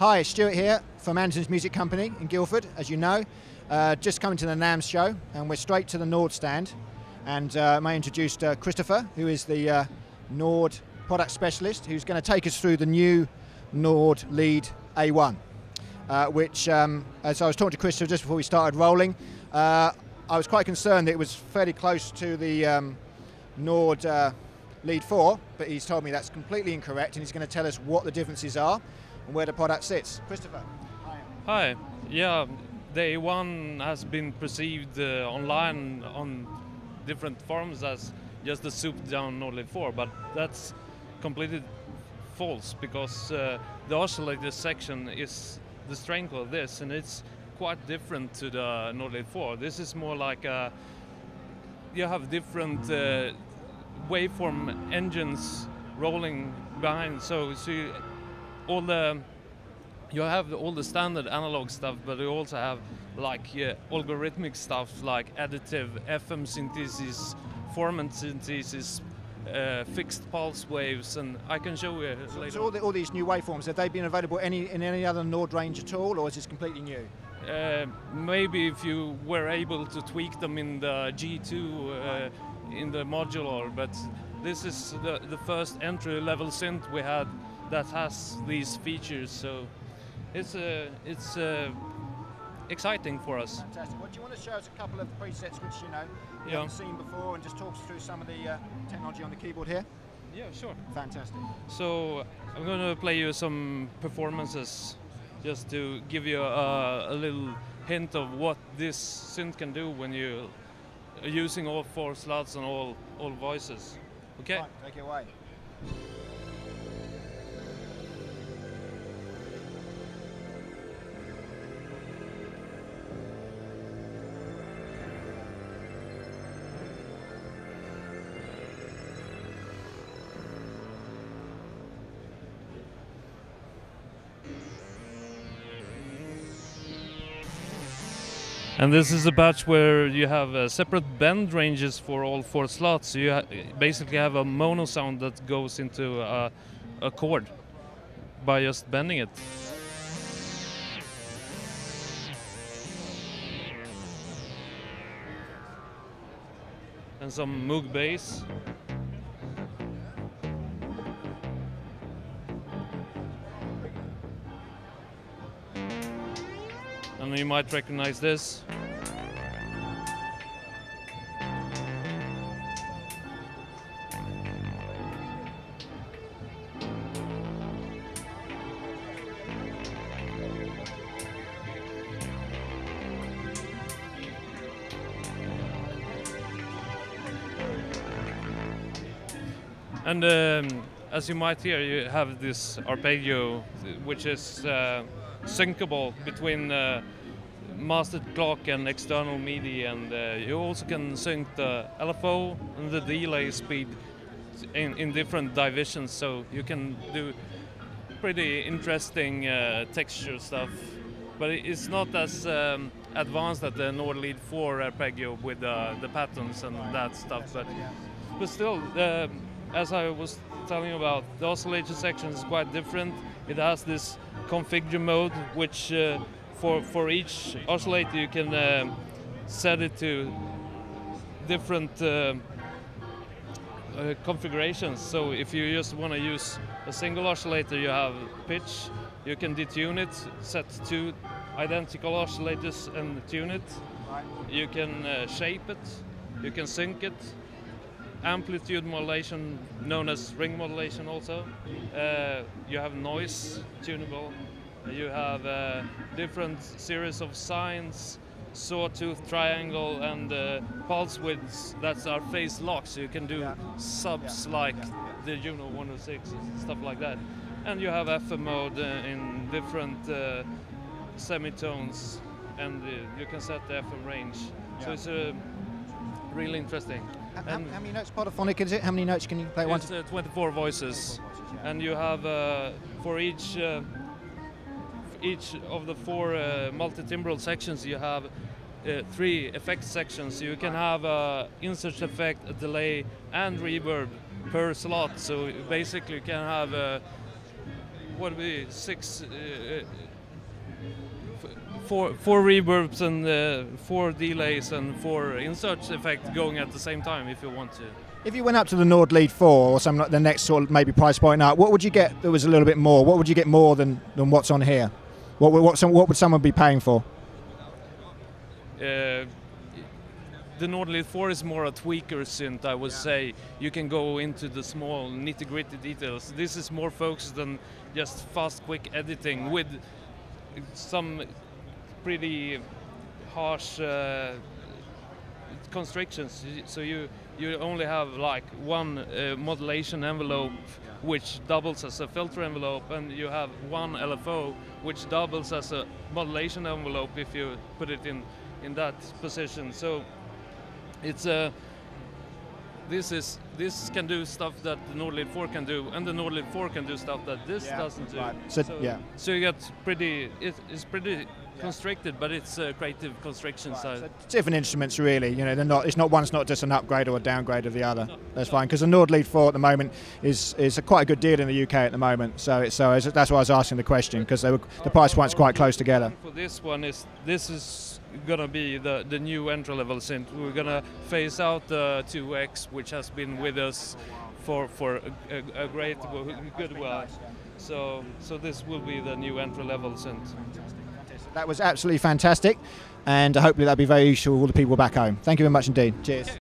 Hi, Stuart here from Andertons Music Company in Guildford, as you know. Just coming to the Namm show, and we're straight to the Nord stand. And may I introduce Christopher, who is the Nord product specialist, who's going to take us through the new Nord Lead A1, which, as I was talking to Christopher just before we started rolling, I was quite concerned that it was fairly close to the Nord Lead 4, but he's told me that's completely incorrect, and he's going to tell us what the differences are and where the product sits. Christopher. Hi. Yeah, the A1 has been perceived online on different forums as just a souped down Nord Lead 4, but that's completely false, because the oscillator section is the strength of this, and it's quite different to the Nord Lead 4. This is more like you have different waveform engines rolling behind, so you have all the standard analog stuff, but you also have like algorithmic stuff like additive FM synthesis, formant synthesis, fixed pulse waves, and I can show you later. So all these new waveforms, have they been available in any other Nord range at all, or is this completely new? Maybe if you were able to tweak them in the G2 in the modular, but this is the first entry-level synth we had that has these features, so it's exciting for us. Fantastic. Well, do you want to show us a couple of presets which you haven't seen before, and just talk us through some of the technology on the keyboard here? Yeah, sure. Fantastic. So I'm going to play you some performances just to give you a little hint of what this synth can do when you are using all 4 slots and all voices. Okay? Right, take it away. And this is a batch where you have separate bend ranges for all 4 slots. So you basically have a mono sound that goes into a chord by just bending it. And some Moog bass. And you might recognize this. And as you might hear, you have this arpeggio, which is syncable between mastered clock and external MIDI, and you also can sync the LFO and the delay speed in different divisions, so you can do pretty interesting texture stuff. But it's not as advanced as the Nord Lead 4 arpeggio with the patterns and that stuff, but still, as I was telling you about, the oscillator section is quite different. It has this configure mode, which for each oscillator you can set it to different configurations. So if you just want to use a single oscillator, you have pitch. You can detune it, set 2 identical oscillators and tune it. You can shape it, you can sync it. Amplitude modulation, known as ring modulation also. You have noise tunable. You have different series of sines, sawtooth, triangle, and pulse widths that are phase locked, so you can do subs like the Juno 106 and stuff like that. And you have FM mode in different semitones, and you can set the FM range. So it's really interesting. How many notes polyphonic is it? How many notes can you play? It's 24 voices, and you have for each of the 4 multi-timbral sections, you have 3 effect sections. You can have insert effect, a delay, and reverb per slot. So basically, you can have what would be four reverbs and 4 delays and 4 insert effects going at the same time if you want to. If you went up to the Nord Lead 4 or some like the next sort of maybe price point up, what would you get that was a little bit more? What would you get more than what's on here? What would someone be paying for? The Nord Lead 4 is more a tweaker synth, I would say. You can go into the small nitty-gritty details. This is more focused on just fast, quick editing with some pretty harsh constrictions. So you only have like one modulation envelope which doubles as a filter envelope, and you have one LFO which doubles as a modulation envelope if you put it in that position. So it's this can do stuff that the Nord Lead 4 can do, and the Nord Lead 4 can do stuff that this doesn't do. Right. So you get it's pretty constricted, but it's a creative constriction. Right. So So different instruments, really. You know, they're not. It's not one's not just an upgrade or a downgrade of the other. That's fine, because the Nord Lead 4 at the moment is quite a good deal in the UK at the moment. So that's why I was asking the question, because the price point's quite close together. For this one this is gonna be the new entry level synth. We're gonna phase out the 2X, which has been with us for a great good while. So this will be the new entry level synth. That was absolutely fantastic, and hopefully that'll be very useful for all the people back home. Thank you very much indeed. Cheers.